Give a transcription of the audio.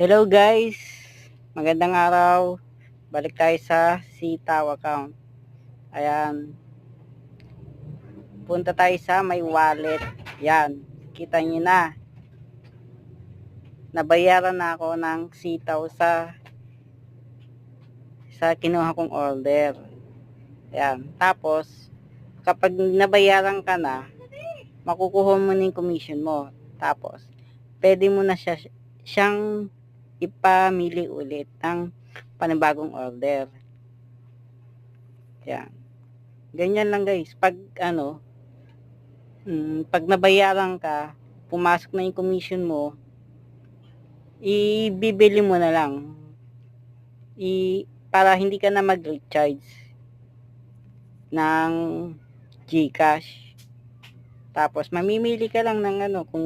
Hello guys, magandang araw. Balik tayo sa Sitaw account. Ayan, punta tayo sa my wallet. Yan, kita nyo na. Nabayaran na ako ng sitaw sa kinuha kong order. Ayan, tapos kapag nabayaran ka na, makukuha mo na yung commission mo. Tapos, pwede mo na siyang ipamili ulit ng panibagong order. Yan. Ganyan lang guys. Pag pag nabayaran ka, pumasok na yung commission mo, ibibili mo na lang. Para hindi ka na mag-recharge ng GCash. Tapos mamimili ka lang ng kung